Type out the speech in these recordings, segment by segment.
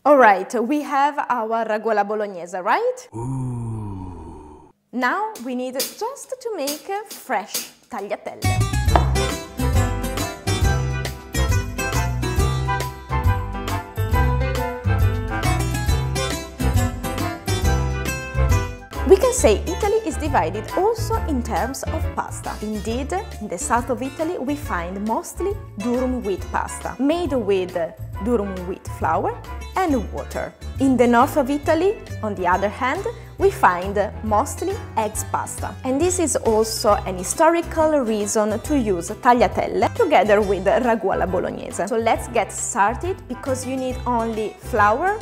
Alright, we have our ragù alla bolognese, right? Ooh. Now we need just to make fresh tagliatelle. We can say Italy is divided also in terms of pasta. Indeed, in the south of Italy we find mostly durum wheat pasta, made with durum wheat flour and water. In the north of Italy, on the other hand, we find mostly eggs pasta. And this is also an historical reason to use tagliatelle together with ragù alla bolognese. So let's get started, because you need only flour,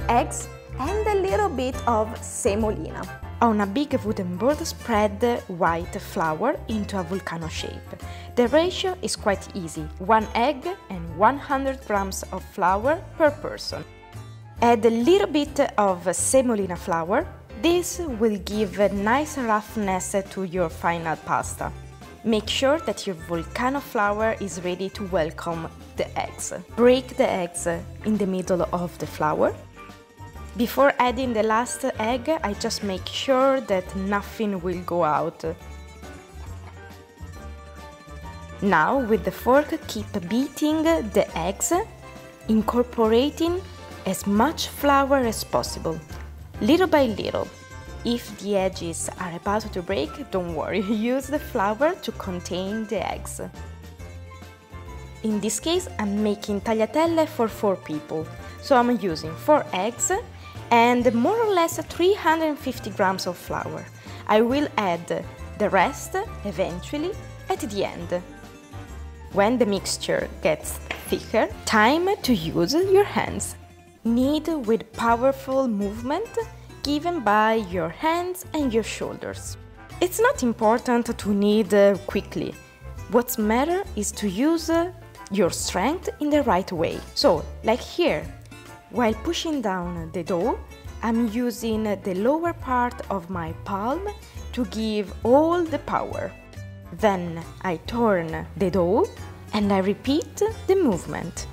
eggs and a little bit of semolina. On a big wooden board, spread white flour into a vulcano shape. The ratio is quite easy, 1 egg and 100 grams of flour per person. Add a little bit of semolina flour. This will give a nice roughness to your final pasta. Make sure that your vulcano flour is ready to welcome the eggs. Break the eggs in the middle of the flour. Before adding the last egg, I just make sure that nothing will go out. Now, with the fork, keep beating the eggs, incorporating as much flour as possible, little by little. If the edges are about to break, don't worry, use the flour to contain the eggs. In this case, I'm making tagliatelle for 4 people, so I'm using 4 eggs and more or less 350 grams of flour. I will add the rest eventually at the end. When the mixture gets thicker, time to use your hands. Knead with powerful movement given by your hands and your shoulders. It's not important to knead quickly. What matters is to use your strength in the right way. So, like here, while pushing down the dough, I'm using the lower part of my palm to give all the power. Then I turn the dough and I repeat the movement.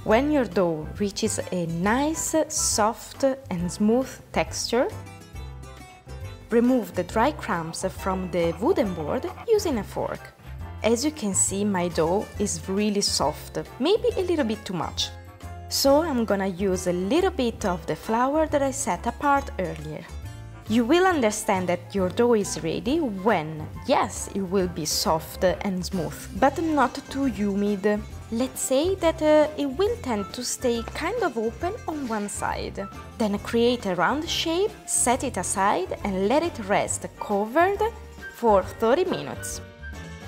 When your dough reaches a nice, soft and smooth texture, remove the dry crumbs from the wooden board using a fork. As you can see, my dough is really soft, maybe a little bit too much. So I'm gonna use a little bit of the flour that I set apart earlier. You will understand that your dough is ready when, yes, it will be soft and smooth, but not too humid. Let's say that it will tend to stay kind of open on one side. Then create a round shape, set it aside and let it rest covered for 30 minutes.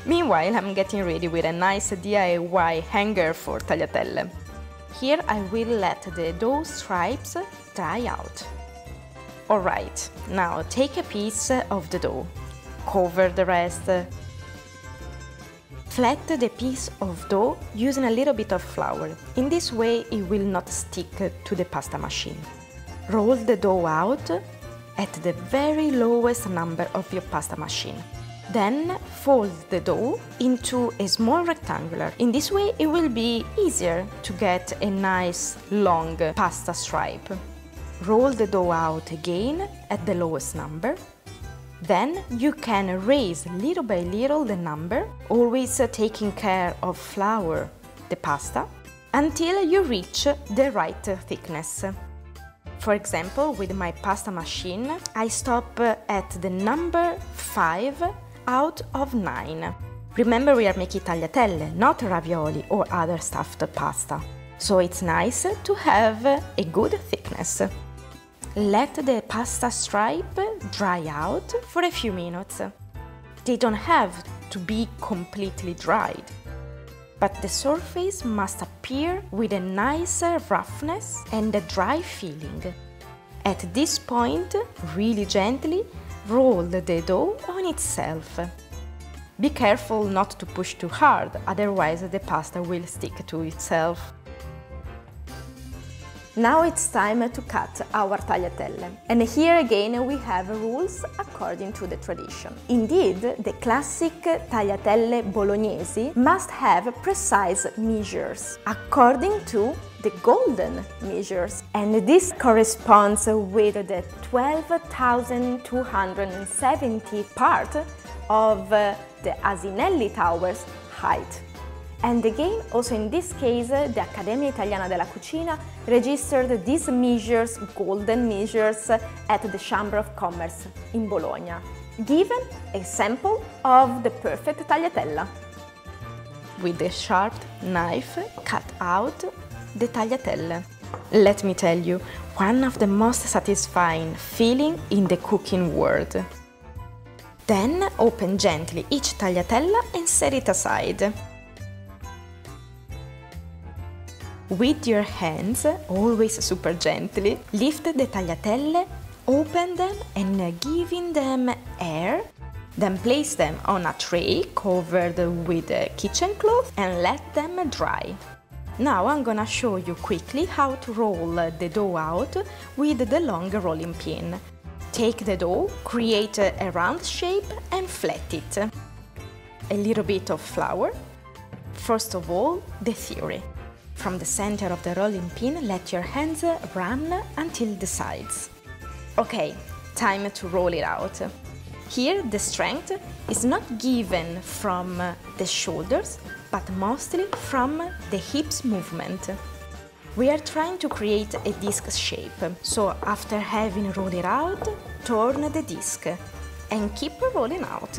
Meanwhile, I'm getting ready with a nice DIY hanger for tagliatelle. Here I will let the dough stripes dry out. Alright, now take a piece of the dough, cover the rest, flatten the piece of dough using a little bit of flour. In this way it will not stick to the pasta machine. Roll the dough out at the very lowest number of your pasta machine. Then fold the dough into a small rectangular. In this way it will be easier to get a nice long pasta stripe. Roll the dough out again at the lowest number. Then you can raise little by little the number, always taking care of flour the pasta, until you reach the right thickness. For example, with my pasta machine, I stop at the number 5 out of 9. Remember, we are making tagliatelle, not ravioli or other stuffed pasta. So it's nice to have a good thickness. Let the pasta stripe dry out for a few minutes. They don't have to be completely dried, but the surface must appear with a nice roughness and a dry feeling. At this point, really gently roll the dough on itself. Be careful not to push too hard, otherwise the pasta will stick to itself. Now it's time to cut our tagliatelle. And here again we have rules according to the tradition. Indeed, the classic tagliatelle Bolognese must have precise measures according to the golden measures. And this corresponds with the 12,270 part of the Asinelli Tower's height. And again, also in this case, the Accademia Italiana della Cucina registered these measures, golden measures, at the Chamber of Commerce in Bologna, given a sample of the perfect tagliatella. With a sharp knife, cut out the tagliatelle. Let me tell you, one of the most satisfying feelings in the cooking world. Then open gently each tagliatella and set it aside. With your hands, always super gently, lift the tagliatelle, open them and giving them air. Then place them on a tray covered with a kitchen cloth and let them dry. Now I'm gonna show you quickly how to roll the dough out with the long rolling pin. Take the dough, create a round shape and flat it. A little bit of flour. First of all, the theory. From the center of the rolling pin, let your hands run until the sides. Okay, time to roll it out. Here the strength is not given from the shoulders, but mostly from the hips movement. We are trying to create a disc shape, so after having rolled it out, turn the disc and keep rolling out.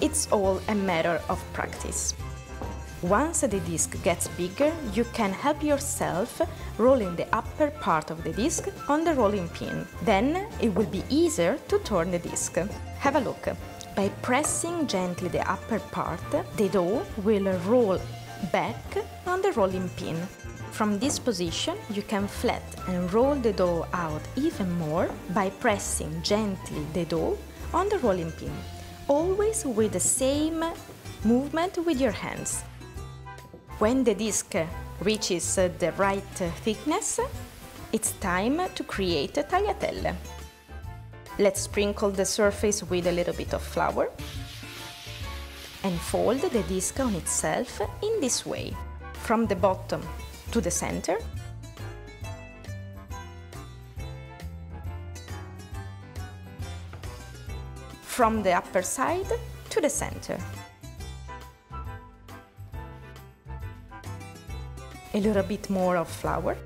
It's all a matter of practice. Once the disc gets bigger, you can help yourself rolling the upper part of the disc on the rolling pin. Then it will be easier to turn the disc. Have a look. By pressing gently the upper part, the dough will roll back on the rolling pin. From this position, you can flat and roll the dough out even more by pressing gently the dough on the rolling pin, always with the same movement with your hands. When the disc reaches the right thickness, it's time to create tagliatelle. Let's sprinkle the surface with a little bit of flour and fold the disc on itself in this way, from the bottom to the center, from the upper side to the center. A little bit more of flour.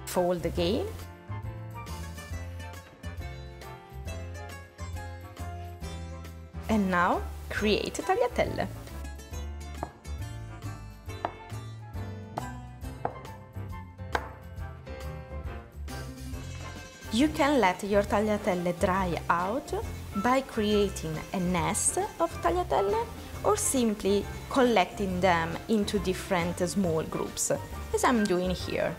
Fold again. And now create tagliatelle. You can let your tagliatelle dry out by creating a nest of tagliatelle or simply collecting them into different small groups, as I'm doing here.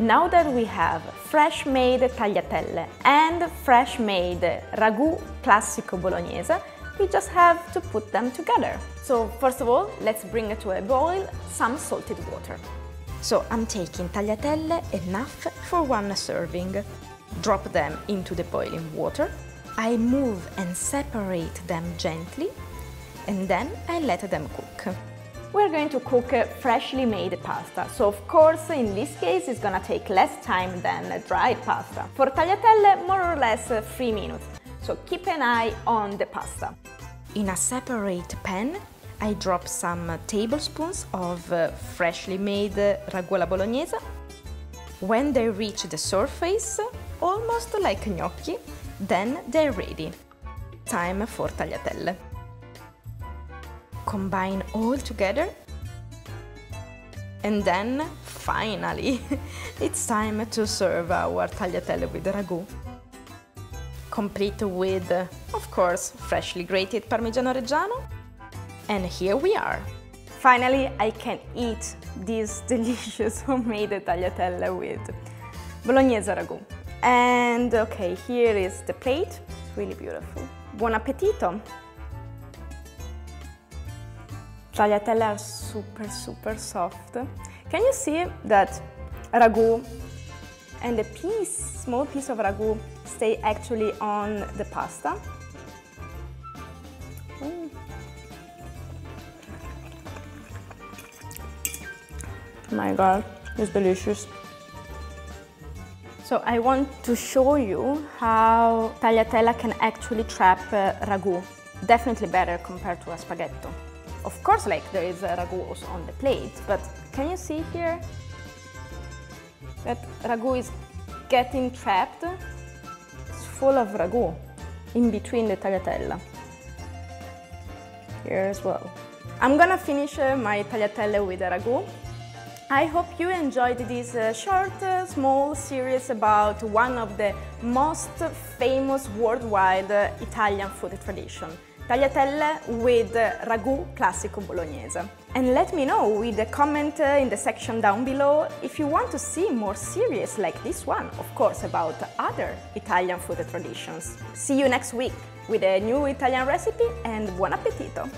Now that we have fresh-made tagliatelle and fresh-made ragù classico bolognese, we just have to put them together. So first of all, let's bring to a boil some salted water. So I'm taking tagliatelle enough for one serving. Drop them into the boiling water. I move and separate them gently, and then I let them cook. We're going to cook freshly made pasta, so of course in this case it's gonna take less time than dried pasta. For tagliatelle, more or less 3 minutes, so keep an eye on the pasta. In a separate pan, I drop some tablespoons of freshly made ragù alla bolognese. When they reach the surface, almost like gnocchi, then they're ready. Time for tagliatelle. Combine all together, and then finally it's time to serve our tagliatelle with ragù. Complete with, of course, freshly grated Parmigiano Reggiano. And here we are. Finally, I can eat this delicious homemade tagliatelle with Bolognese ragù. And okay, here is the plate. It's really beautiful. Buon appetito! Tagliatelle are super soft. Can you see that ragù, and the small piece of ragù stay actually on the pasta. My God, it's delicious. So I want to show you how tagliatelle can actually trap ragù. Definitely better compared to a spaghetto. Of course, like there is a ragù also on the plate, but can you see here that ragù is getting trapped? It's full of ragù in between the tagliatelle. Here as well. I'm gonna finish my tagliatelle with the ragù. I hope you enjoyed this short, small series about one of the most famous worldwide Italian food tradition. Tagliatelle with ragù classico bolognese. And let me know with a comment in the section down below if you want to see more series like this one, of course, about other Italian food traditions. See you next week with a new Italian recipe and buon appetito!